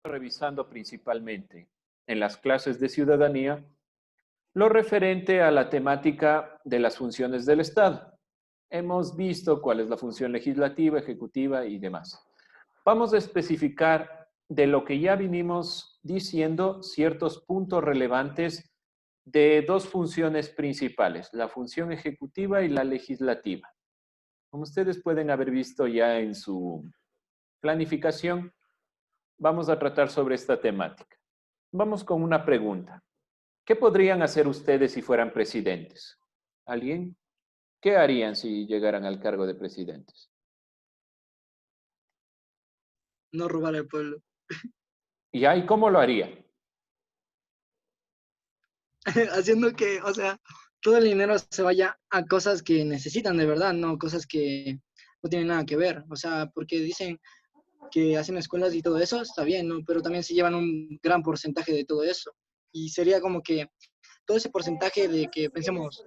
revisando principalmente en las clases de ciudadanía lo referente a la temática de las funciones del Estado. Hemos visto cuál es la función legislativa, ejecutiva y demás. Vamos a especificar de lo que ya vinimos diciendo ciertos puntos relevantes de dos funciones principales, la función ejecutiva y la legislativa. Como ustedes pueden haber visto ya en su planificación, vamos a tratar sobre esta temática. Vamos con una pregunta. ¿Qué podrían hacer ustedes si fueran presidentes? ¿Alguien? ¿Qué harían si llegaran al cargo de presidentes? No robar al pueblo. ¿Y cómo lo haría? Haciendo que, o sea, todo el dinero se vaya a cosas que necesitan de verdad, no cosas que no tienen nada que ver. O sea, porque dicen que hacen escuelas y todo eso, está bien, ¿no? Pero también se llevan un gran porcentaje de todo eso. Y sería como que todo ese porcentaje de que pensemos,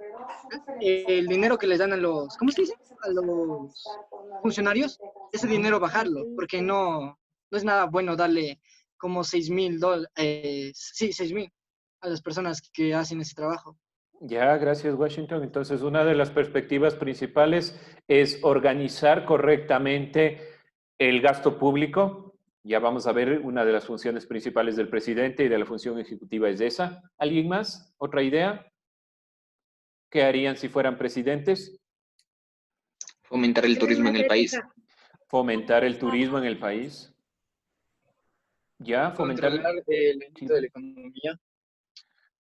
el dinero que les dan a los, ¿cómo se dice? A los funcionarios, ese dinero bajarlo, porque no es nada bueno darle como 6,000 sí, 6,000 a las personas que hacen ese trabajo. Ya, gracias Washington. Entonces, una de las perspectivas principales es organizar correctamente el gasto público. Ya vamos a ver una de las funciones principales del presidente y de la función ejecutiva es esa. ¿Alguien más? ¿Otra idea? ¿Qué harían si fueran presidentes? Fomentar el turismo en el país. Fomentar el turismo en el país. Ya, fomentar. Controlar el Sí. ámbito de la economía,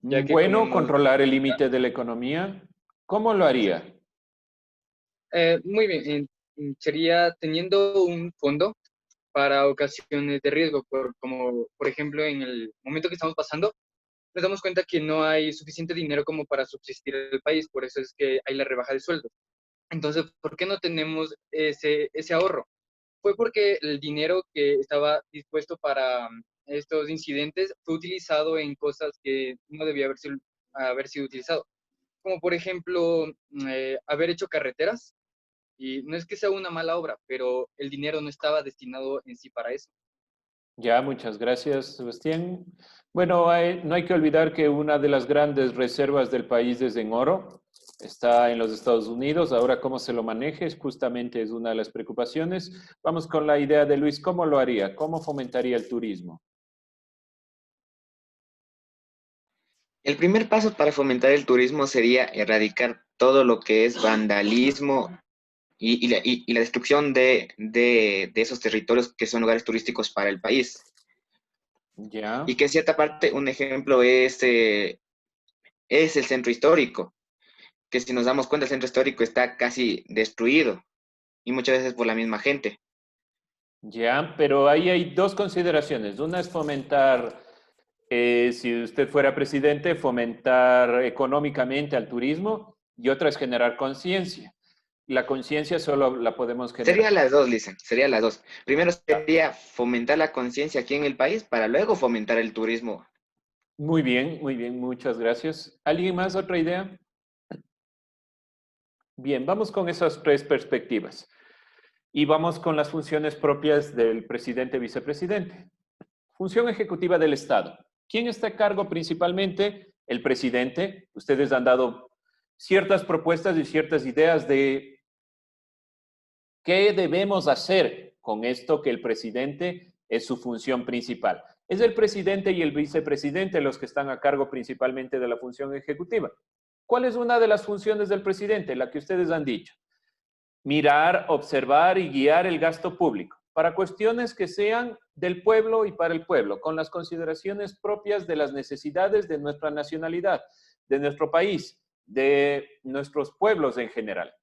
ya que como Bueno, nos... controlar el límite de la economía. ¿Cómo lo haría? Muy bien, sería teniendo un fondo para ocasiones de riesgo, como por ejemplo en el momento que estamos pasando, nos damos cuenta que no hay suficiente dinero como para subsistir el país, por eso es que hay la rebaja de sueldo. Entonces, ¿por qué no tenemos ese ahorro? Fue porque el dinero que estaba dispuesto para estos incidentes fue utilizado en cosas que no debía haber sido utilizado, como por ejemplo haber hecho carreteras, y no es que sea una mala obra, pero el dinero no estaba destinado en sí para eso. Ya, muchas gracias, Sebastián. Bueno, no hay que olvidar que una de las grandes reservas del país es en oro. Está en los Estados Unidos. Ahora, cómo se lo maneje justamente es una de las preocupaciones. Vamos con la idea de Luis. ¿Cómo lo haría? ¿Cómo fomentaría el turismo? El primer paso para fomentar el turismo sería erradicar todo lo que es vandalismo y la destrucción de esos territorios que son lugares turísticos para el país. Ya. Y que en cierta parte, un ejemplo es el centro histórico, que si nos damos cuenta, el centro histórico está casi destruido y muchas veces por la misma gente. Ya, pero ahí hay dos consideraciones. Una es fomentar, si usted fuera presidente, fomentar económicamente al turismo y otra es generar conciencia. La conciencia solo la podemos generar. Sería las dos, Lisa, sería las dos. Primero sería fomentar la conciencia aquí en el país para luego fomentar el turismo. Muy bien, muchas gracias. ¿Alguien más otra idea? Bien, vamos con esas tres perspectivas. Y vamos con las funciones propias del presidente y vicepresidente. Función ejecutiva del Estado. ¿Quién está a cargo principalmente? El presidente. Ustedes han dado ciertas propuestas y ciertas ideas de qué debemos hacer con esto que el presidente es su función principal. Es el presidente y el vicepresidente los que están a cargo principalmente de la función ejecutiva. ¿Cuál es una de las funciones del presidente? La que ustedes han dicho. Mirar, observar y guiar el gasto público para cuestiones que sean del pueblo y para el pueblo, con las consideraciones propias de las necesidades de nuestra nacionalidad, de nuestro país, de nuestros pueblos en general.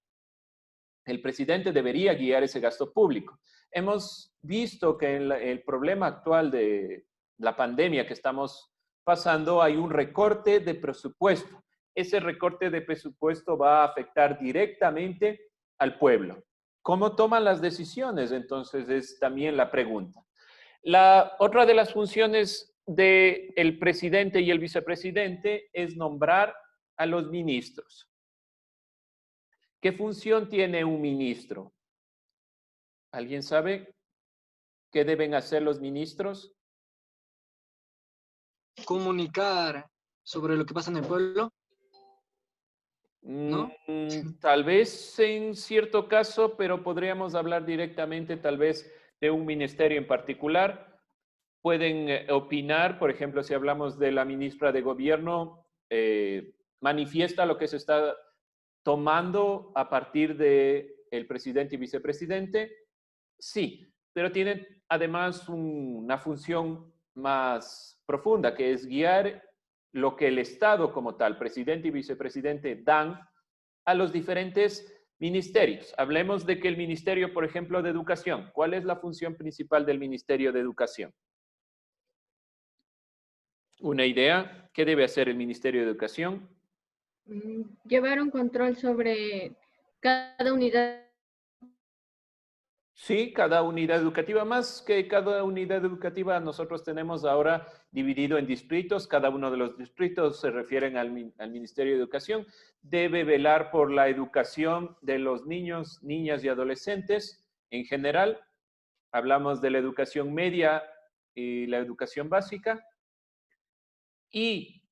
El presidente debería guiar ese gasto público. Hemos visto que en el problema actual de la pandemia que estamos pasando hay un recorte de presupuesto. Ese recorte de presupuesto va a afectar directamente al pueblo. ¿Cómo toman las decisiones? Entonces es también la pregunta. La otra de las funciones del presidente y el vicepresidente es nombrar a los ministros. ¿Qué función tiene un ministro? ¿Alguien sabe qué deben hacer los ministros? comunicar sobre lo que pasa en el pueblo, ¿no? Tal vez en cierto caso, pero podríamos hablar directamente tal vez de un ministerio en particular. Pueden opinar, por ejemplo, si hablamos de la ministra de Gobierno, manifiesta lo que se está tomando a partir de el presidente y vicepresidente. Sí, pero tienen además una función más profunda, que es guiar lo que el Estado como tal, presidente y vicepresidente, dan a los diferentes ministerios. Hablemos de que el Ministerio, por ejemplo, de Educación, ¿cuál es la función principal del Ministerio de Educación? ¿Una idea? ¿Qué debe hacer el Ministerio de Educación? Llevar un control sobre cada unidad. Sí, cada unidad educativa, más que cada unidad educativa, nosotros tenemos ahora dividido en distritos. Cada uno de los distritos se refieren al Ministerio de Educación. Debe velar por la educación de los niños, niñas y adolescentes en general. Hablamos de la educación media y la educación básica. Y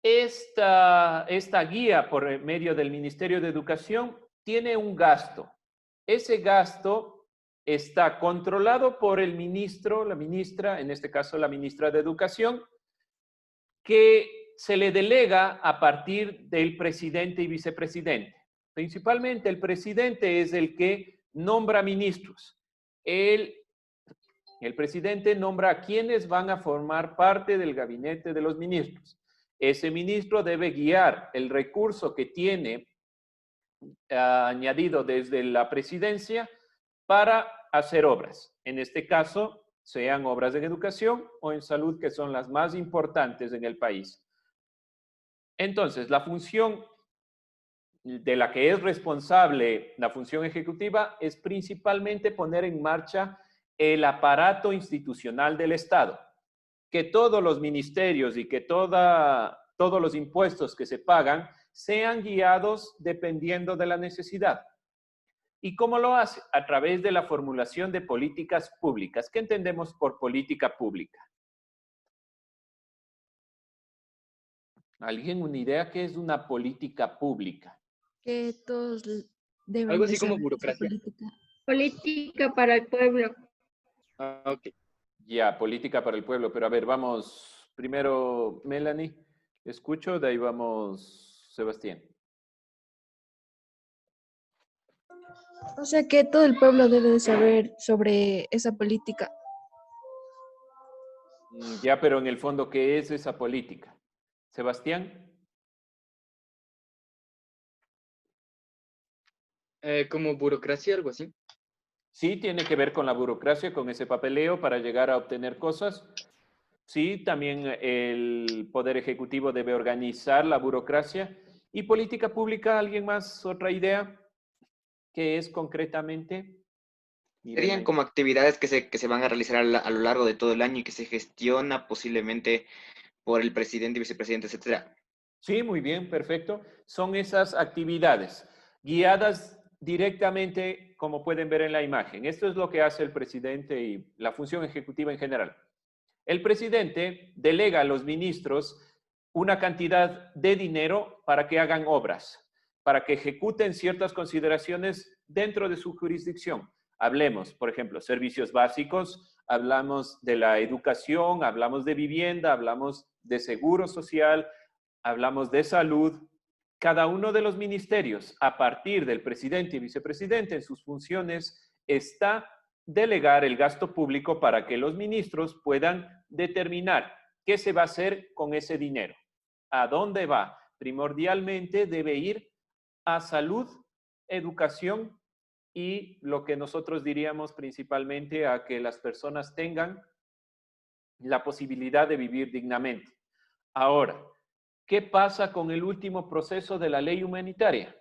esta guía por medio del Ministerio de Educación tiene un gasto. Ese gasto está controlado por el ministro, la ministra, en este caso la ministra de Educación, que se le delega a partir del presidente y vicepresidente. Principalmente el presidente es el que nombra ministros. El presidente nombra a quienes van a formar parte del gabinete de los ministros. Ese ministro debe guiar el recurso que tiene añadido desde la presidencia para hacer obras. En este caso, sean obras en educación o en salud, que son las más importantes en el país. Entonces, la función de la que es responsable la función ejecutiva es principalmente poner en marcha el aparato institucional del Estado. Que todos los ministerios y que todos los impuestos que se pagan sean guiados dependiendo de la necesidad. ¿Y cómo lo hace? A través de la formulación de políticas públicas. ¿Qué entendemos por política pública? ¿Alguien una idea qué es una política pública? Que todos deben Algo de así como saber esa burocracia. política. Política para el pueblo. Ah, ok. Ya, política para el pueblo. Pero a ver, vamos primero Melanie, escucho, de ahí vamos Sebastián. O sea que todo el pueblo debe de saber sobre esa política. Ya, pero en el fondo, ¿qué es esa política? Sebastián. Como burocracia, algo así. Sí, tiene que ver con la burocracia, con ese papeleo para llegar a obtener cosas. Sí, también el Poder Ejecutivo debe organizar la burocracia. ¿Y política pública? ¿Alguien más? ¿Otra idea? ¿Qué es concretamente? Serían como actividades que se van a realizar a lo largo de todo el año y que se gestiona posiblemente por el presidente y vicepresidente, etcétera. Sí, muy bien, perfecto. Son esas actividades guiadas directamente, como pueden ver en la imagen. Esto es lo que hace el presidente y la función ejecutiva en general. El presidente delega a los ministros una cantidad de dinero para que hagan obras, para que ejecuten ciertas consideraciones dentro de su jurisdicción. Hablemos, por ejemplo, servicios básicos, hablamos de la educación, hablamos de vivienda, hablamos de seguro social, hablamos de salud. Cada uno de los ministerios, a partir del presidente y vicepresidente en sus funciones, está delegar el gasto público para que los ministros puedan determinar qué se va a hacer con ese dinero, a dónde va. Primordialmente debe ir a salud, educación y lo que nosotros diríamos principalmente a que las personas tengan la posibilidad de vivir dignamente. Ahora, ¿qué pasa con el último proceso de la ley humanitaria?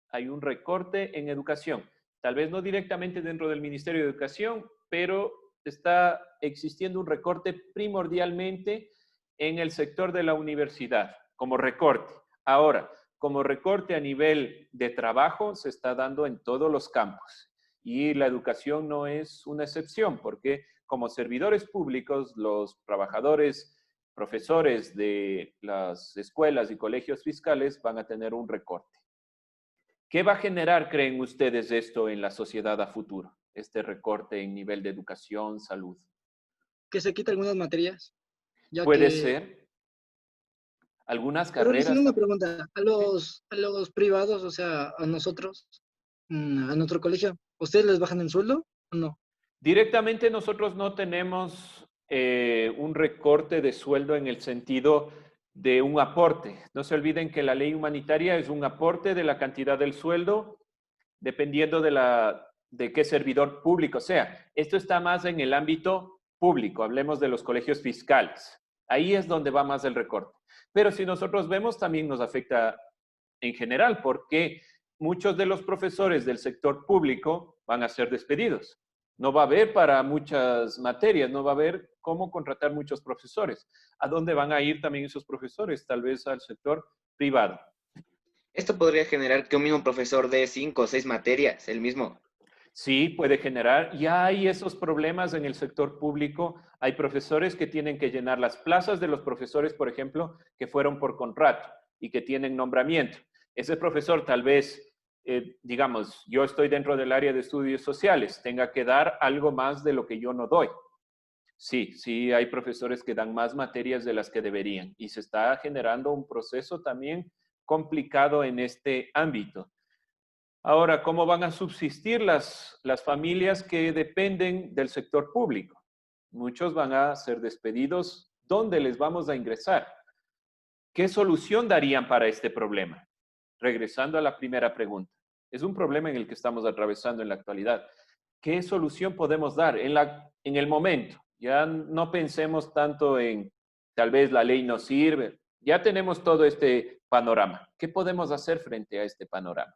Hay un recorte en educación. Tal vez no directamente dentro del Ministerio de Educación, pero está existiendo un recorte primordialmente en el sector de la universidad, como recorte. Ahora, como recorte a nivel de trabajo, se está dando en todos los campos. Y la educación no es una excepción, porque como servidores públicos, los trabajadores profesores de las escuelas y colegios fiscales van a tener un recorte. ¿Qué va a generar, creen ustedes, esto en la sociedad a futuro? Este recorte en nivel de educación, salud. Que se quita algunas materias, ya Puede que... ser. Algunas Pero le carreras hicieron una también. pregunta, a los privados, o sea, a nosotros, a nuestro colegio, ¿ustedes les bajan el sueldo o no? Directamente nosotros no tenemos un recorte de sueldo en el sentido de un aporte. No se olviden que la ley humanitaria es un aporte de la cantidad del sueldo dependiendo de qué servidor público sea. Esto está más en el ámbito público, hablemos de los colegios fiscales. Ahí es donde va más el recorte. Pero si nosotros vemos, también nos afecta en general, porque muchos de los profesores del sector público van a ser despedidos. No va a haber para muchas materias, no va a haber cómo contratar muchos profesores. ¿A dónde van a ir también esos profesores? Tal vez al sector privado. Esto podría generar que un mismo profesor dé 5 o 6 materias, el mismo. Sí, puede generar. Ya hay esos problemas en el sector público. Hay profesores que tienen que llenar las plazas de los profesores, por ejemplo, que fueron por contrato y que tienen nombramiento. Ese profesor tal vez, digamos, yo estoy dentro del área de estudios sociales, tenga que dar algo más de lo que yo no doy. Sí, sí, hay profesores que dan más materias de las que deberían y se está generando un proceso también complicado en este ámbito. Ahora, ¿cómo van a subsistir las familias que dependen del sector público? Muchos van a ser despedidos. ¿Dónde les vamos a ingresar? ¿Qué solución darían para este problema? Regresando a la primera pregunta. Es un problema en el que estamos atravesando en la actualidad. ¿Qué solución podemos dar en el momento? Ya no pensemos tanto en tal vez la ley no sirve. Ya tenemos todo este panorama. ¿Qué podemos hacer frente a este panorama?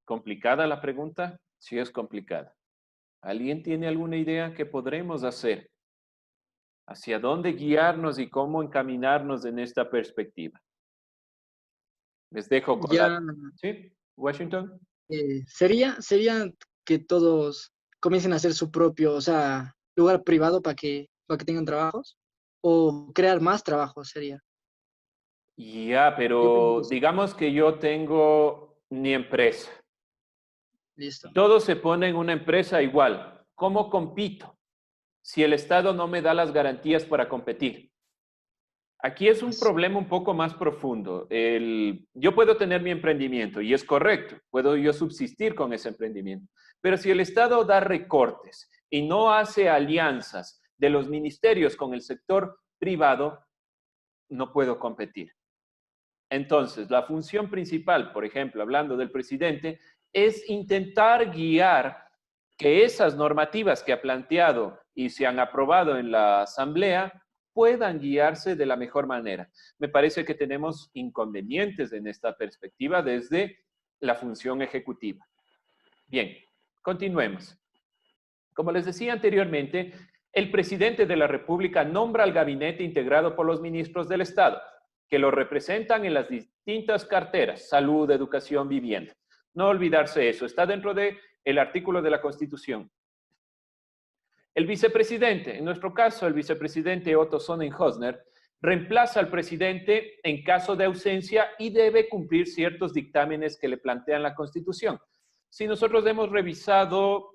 ¿Complicada la pregunta? Sí, es complicada. ¿Alguien tiene alguna idea que podremos hacer? ¿Hacia dónde guiarnos y cómo encaminarnos en esta perspectiva? Les dejo con Ya, ¿Sí? ¿Washington? sería que todos comiencen a hacer su propio, o sea, lugar privado para que tengan trabajos, o crear más trabajos sería. Ya, Yo pienso que pero sí. digamos que yo tengo mi empresa. Listo. Todos se ponen en una empresa igual. ¿Cómo compito si el Estado no me da las garantías para competir? Aquí es un problema un poco más profundo. Yo puedo tener mi emprendimiento y es correcto, puedo yo subsistir con ese emprendimiento, pero si el Estado da recortes y no hace alianzas de los ministerios con el sector privado, no puedo competir. Entonces, la función principal, por ejemplo, hablando del presidente, es intentar guiar que esas normativas que ha planteado y se han aprobado en la Asamblea puedan guiarse de la mejor manera. Me parece que tenemos inconvenientes en esta perspectiva desde la función ejecutiva. Bien, continuemos. Como les decía anteriormente, el presidente de la República nombra al gabinete integrado por los ministros del Estado, que lo representan en las distintas carteras, salud, educación, vivienda. No olvidarse eso, está dentro del artículo de la Constitución. El vicepresidente, en nuestro caso, el vicepresidente Otto Sonnenhosner, reemplaza al presidente en caso de ausencia y debe cumplir ciertos dictámenes que le plantean la Constitución. Si nosotros hemos revisado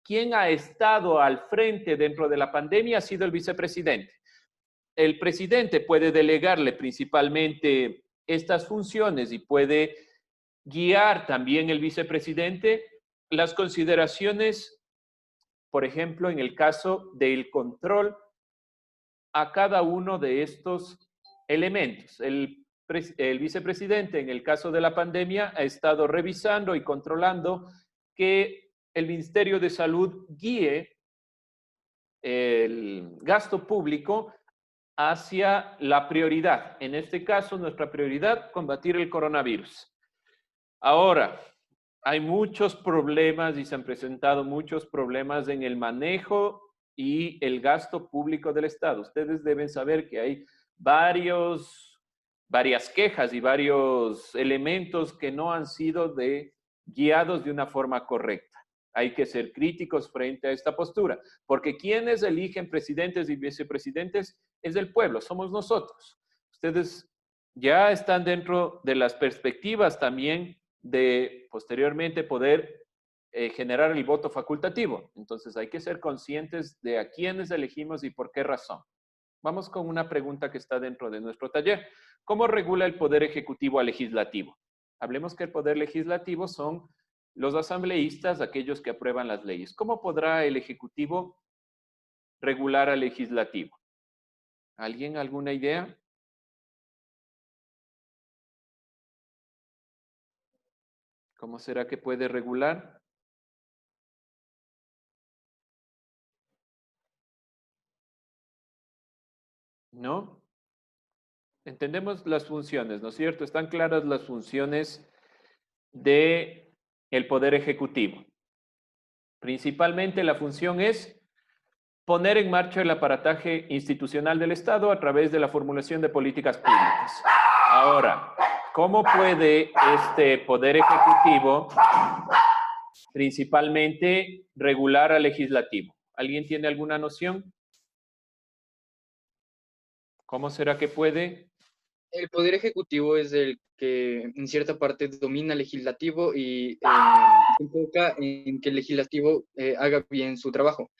quién ha estado al frente dentro de la pandemia, ha sido el vicepresidente. El presidente puede delegarle principalmente estas funciones y puede guiar también el vicepresidente las consideraciones, por ejemplo, en el caso del control a cada uno de estos elementos. El vicepresidente, en el caso de la pandemia, ha estado revisando y controlando que el Ministerio de Salud guíe el gasto público hacia la prioridad. En este caso, nuestra prioridad, combatir el coronavirus. Ahora, hay muchos problemas y se han presentado muchos problemas en el manejo y el gasto público del Estado. Ustedes deben saber que hay varias quejas y varios elementos que no han sido guiados de una forma correcta. Hay que ser críticos frente a esta postura, porque quienes eligen presidentes y vicepresidentes es el pueblo, somos nosotros. Ustedes ya están dentro de las perspectivas también de posteriormente poder generar el voto facultativo. Entonces hay que ser conscientes de a quiénes elegimos y por qué razón. Vamos con una pregunta que está dentro de nuestro taller. ¿Cómo regula el poder ejecutivo al legislativo? Hablemos que el poder legislativo son los asambleístas, aquellos que aprueban las leyes. ¿Cómo podrá el ejecutivo regular al legislativo? ¿Alguien, alguna idea? ¿Cómo será que puede regular? ¿No? Entendemos las funciones, ¿no es cierto? Están claras las funciones del poder ejecutivo. Principalmente la función es poner en marcha el aparataje institucional del Estado a través de la formulación de políticas públicas. Ahora, ¿cómo puede este poder ejecutivo principalmente regular al legislativo? ¿Alguien tiene alguna noción? ¿Cómo será que puede? El poder ejecutivo es el que en cierta parte domina el legislativo y se enfoca en que el legislativo haga bien su trabajo.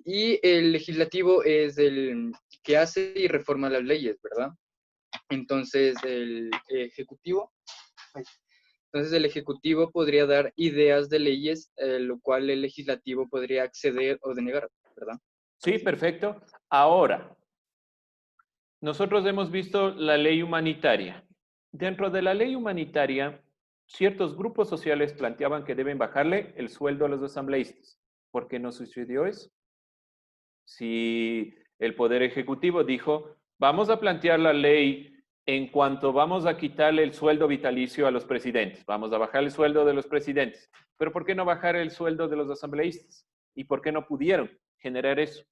Y el legislativo es el que hace y reforma las leyes, ¿verdad? Entonces el ejecutivo podría dar ideas de leyes, lo cual el legislativo podría acceder o denegar, ¿verdad? Sí, perfecto. Ahora, nosotros hemos visto la ley humanitaria. Dentro de la ley humanitaria, ciertos grupos sociales planteaban que deben bajarle el sueldo a los asambleístas. ¿Por qué no sucedió eso? Si el Poder Ejecutivo dijo, vamos a plantear la ley en cuanto vamos a quitarle el sueldo vitalicio a los presidentes, vamos a bajar el sueldo de los presidentes, pero ¿por qué no bajar el sueldo de los asambleístas? ¿Y por qué no pudieron generar eso?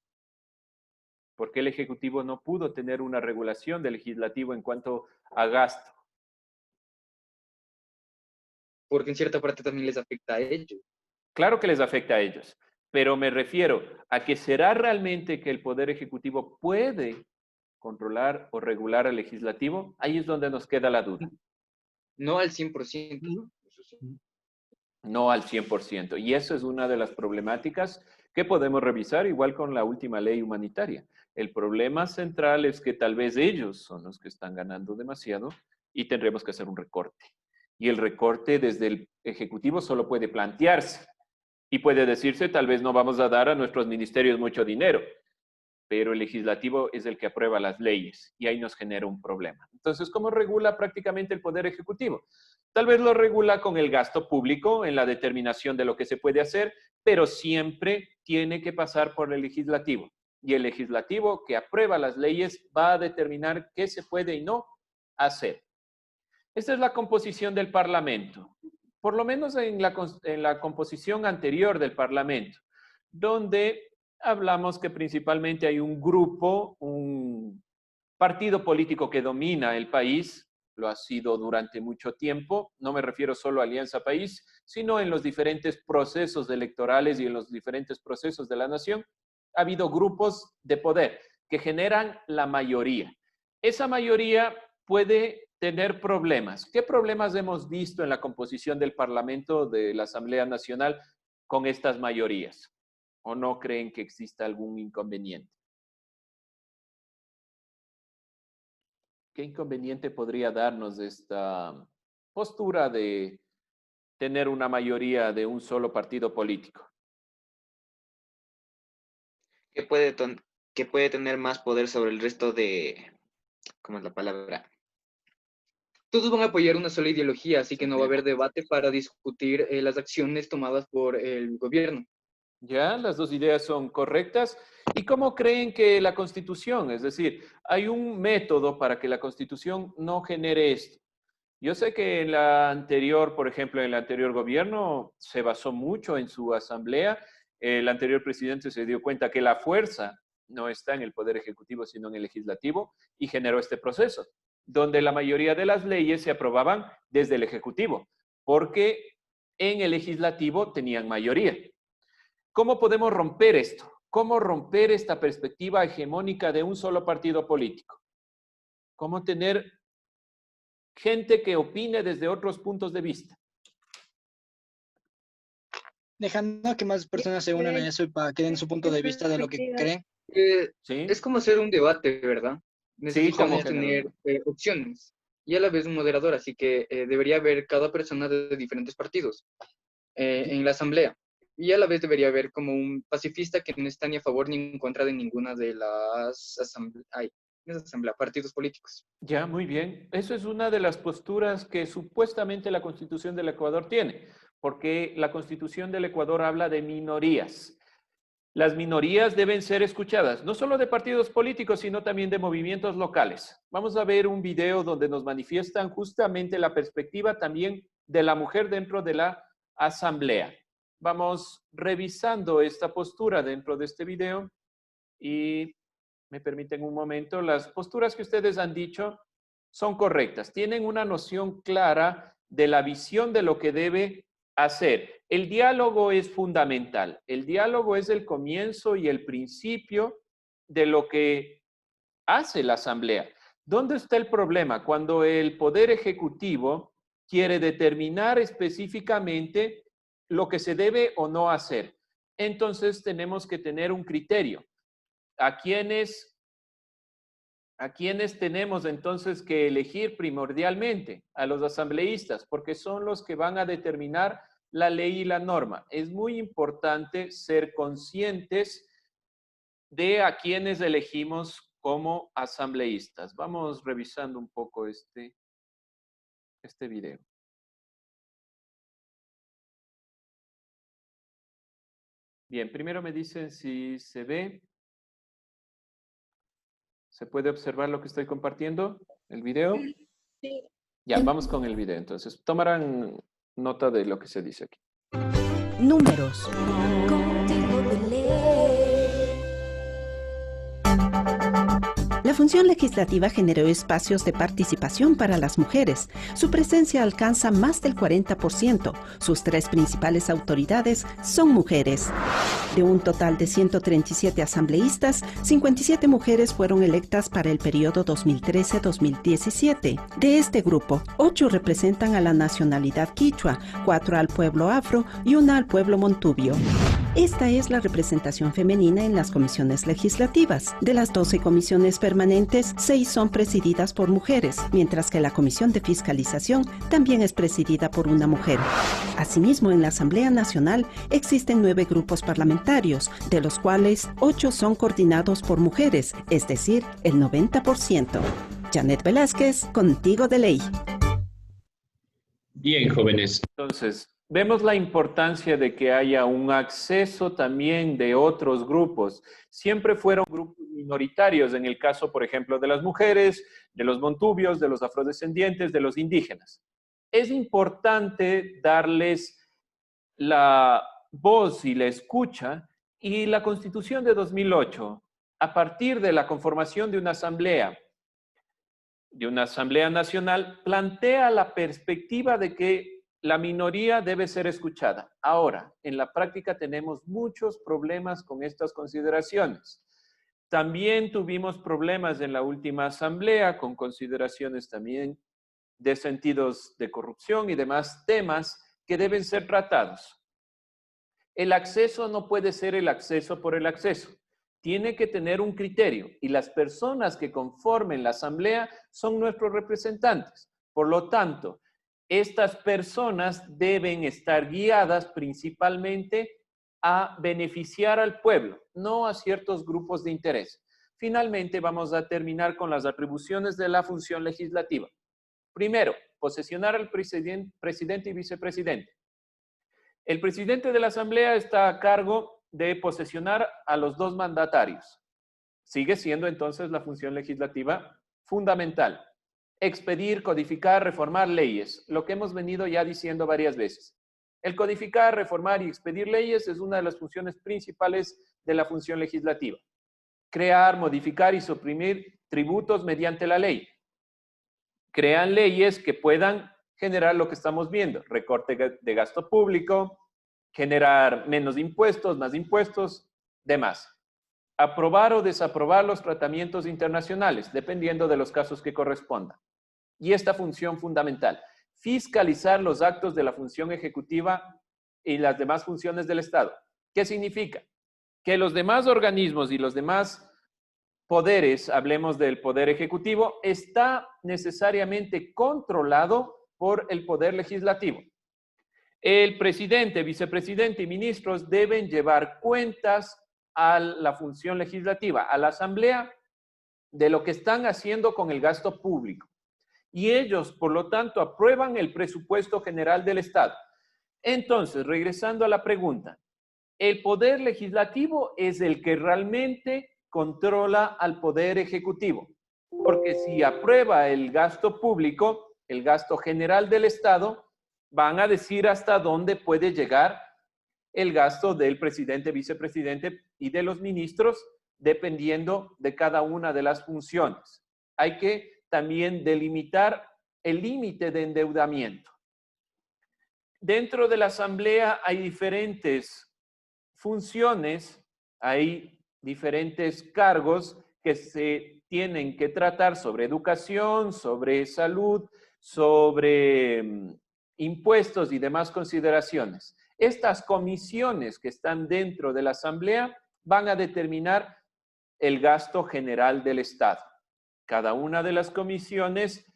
¿Por qué el Ejecutivo no pudo tener una regulación del legislativo en cuanto a gasto? Porque en cierta parte también les afecta a ellos. Claro que les afecta a ellos, pero me refiero a que será realmente que el Poder Ejecutivo puede controlar o regular al legislativo. Ahí es donde nos queda la duda. No al 100%. Eso sí. No al 100%. Y eso es una de las problemáticas que podemos revisar, igual con la última ley humanitaria. El problema central es que tal vez ellos son los que están ganando demasiado y tendremos que hacer un recorte. Y el recorte desde el Ejecutivo solo puede plantearse y puede decirse, tal vez no vamos a dar a nuestros ministerios mucho dinero, pero el legislativo es el que aprueba las leyes y ahí nos genera un problema. Entonces, ¿cómo regula prácticamente el Poder Ejecutivo? Tal vez lo regula con el gasto público en la determinación de lo que se puede hacer, pero siempre tiene que pasar por el legislativo. Y el legislativo que aprueba las leyes va a determinar qué se puede y no hacer. Esta es la composición del Parlamento, por lo menos en la composición anterior del Parlamento, donde hablamos que principalmente hay un grupo, un partido político que domina el país, lo ha sido durante mucho tiempo, no me refiero solo a Alianza País, sino en los diferentes procesos electorales y en los diferentes procesos de la nación, ha habido grupos de poder que generan la mayoría. Esa mayoría puede tener problemas. ¿Qué problemas hemos visto en la composición del Parlamento de la Asamblea Nacional con estas mayorías? ¿O no creen que exista algún inconveniente? ¿Qué inconveniente podría darnos esta postura de tener una mayoría de un solo partido político? Que puede tener más poder sobre el resto de, ¿cómo es la palabra? Todos van a apoyar una sola ideología, así que no va a haber debate para discutir las acciones tomadas por el gobierno. Ya, las dos ideas son correctas. ¿Y cómo creen que la Constitución? Es decir, hay un método para que la Constitución no genere esto. Yo sé que en la anterior, por ejemplo, en el anterior gobierno se basó mucho en su asamblea. El anterior presidente se dio cuenta que la fuerza no está en el Poder Ejecutivo, sino en el Legislativo, y generó este proceso, donde la mayoría de las leyes se aprobaban desde el Ejecutivo, porque en el Legislativo tenían mayoría. ¿Cómo podemos romper esto? ¿Cómo romper esta perspectiva hegemónica de un solo partido político? ¿Cómo tener gente que opine desde otros puntos de vista? Dejando que más personas se unan a eso y para que den su punto de vista de lo que creen. ¿Sí? Es como hacer un debate, ¿verdad? Necesitamos como tener opciones y a la vez un moderador, así que debería haber cada persona de diferentes partidos en la asamblea. Y a la vez debería haber como un pacifista que no está ni a favor ni en contra de ninguna de las partidos políticos. Ya, muy bien. Eso es una de las posturas que supuestamente la Constitución del Ecuador tiene, porque la Constitución del Ecuador habla de minorías. Las minorías deben ser escuchadas, no solo de partidos políticos, sino también de movimientos locales. Vamos a ver un video donde nos manifiestan justamente la perspectiva también de la mujer dentro de la asamblea. Vamos revisando esta postura dentro de este video y me permiten un momento. Las posturas que ustedes han dicho son correctas. Tienen una noción clara de la visión de lo que debe hacer. El diálogo es fundamental. El diálogo es el comienzo y el principio de lo que hace la asamblea. ¿Dónde está el problema? Cuando el poder ejecutivo quiere determinar específicamente lo que se debe o no hacer. Entonces tenemos que tener un criterio. ¿A quiénes tenemos entonces que elegir primordialmente? A los asambleístas, porque son los que van a determinar la ley y la norma. Es muy importante ser conscientes de a quienes elegimos como asambleístas. Vamos revisando un poco este video. Bien, primero me dicen si se ve. ¿Se puede observar lo que estoy compartiendo? ¿El video? Sí. Ya, vamos con el video. Entonces, tomarán nota de lo que se dice aquí. Números. Contigo de ley. La función legislativa generó espacios de participación para las mujeres. Su presencia alcanza más del 40%. Sus tres principales autoridades son mujeres. De un total de 137 asambleístas, 57 mujeres fueron electas para el periodo 2013-2017. De este grupo, 8 representan a la nacionalidad quichua, 4 al pueblo afro y 1 al pueblo montubio. Esta es la representación femenina en las comisiones legislativas. De las 12 comisiones permanentes, 6 son presididas por mujeres, mientras que la Comisión de Fiscalización también es presidida por una mujer. Asimismo, en la Asamblea Nacional existen 9 grupos parlamentarios, de los cuales 8 son coordinados por mujeres, es decir, el 90%. Janet Velázquez, Contigo de Ley. Bien, jóvenes. Entonces, vemos la importancia de que haya un acceso también de otros grupos. Siempre fueron grupos minoritarios, en el caso, por ejemplo, de las mujeres, de los montubios, de los afrodescendientes, de los indígenas. Es importante darles la voz y la escucha, y la Constitución de 2008, a partir de la conformación de una asamblea nacional, plantea la perspectiva de que la minoría debe ser escuchada. Ahora, en la práctica tenemos muchos problemas con estas consideraciones. También tuvimos problemas en la última asamblea con consideraciones también de sentidos de corrupción y demás temas que deben ser tratados. El acceso no puede ser el acceso por el acceso. Tiene que tener un criterio y las personas que conformen la asamblea son nuestros representantes. Por lo tanto, estas personas deben estar guiadas principalmente a beneficiar al pueblo, no a ciertos grupos de interés. Finalmente, vamos a terminar con las atribuciones de la función legislativa. Primero, posesionar al presidente y vicepresidente. El presidente de la asamblea está a cargo de posesionar a los 2 mandatarios. Sigue siendo entonces la función legislativa fundamental. Expedir, codificar, reformar leyes, lo que hemos venido ya diciendo varias veces. El codificar, reformar y expedir leyes es una de las funciones principales de la función legislativa. Crear, modificar y suprimir tributos mediante la ley. Crean leyes que puedan generar lo que estamos viendo, recorte de gasto público, generar menos impuestos, más impuestos, demás. Aprobar o desaprobar los tratamientos internacionales, dependiendo de los casos que correspondan. Y esta función fundamental, fiscalizar los actos de la función ejecutiva y las demás funciones del Estado. ¿Qué significa? Que los demás organismos y los demás poderes, hablemos del poder ejecutivo, está necesariamente controlado por el poder legislativo. El presidente, vicepresidente y ministros deben llevar cuentas a la función legislativa, a la asamblea, de lo que están haciendo con el gasto público. Y ellos, por lo tanto, aprueban el presupuesto general del Estado. Entonces, regresando a la pregunta, el poder legislativo es el que realmente controla al poder ejecutivo, porque si aprueba el gasto público, el gasto general del Estado, van a decir hasta dónde puede llegar el gasto del presidente, vicepresidente y de los ministros, dependiendo de cada una de las funciones. Hay que también delimitar el límite de endeudamiento. Dentro de la Asamblea hay diferentes funciones, hay diferentes cargos que se tienen que tratar sobre educación, sobre salud, sobre impuestos y demás consideraciones. Estas comisiones que están dentro de la Asamblea van a determinar el gasto general del Estado. Cada una de las comisiones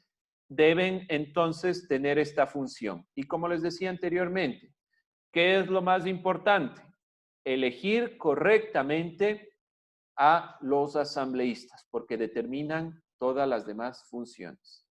deben entonces tener esta función. Y como les decía anteriormente, ¿qué es lo más importante? Elegir correctamente a los asambleístas, porque determinan todas las demás funciones.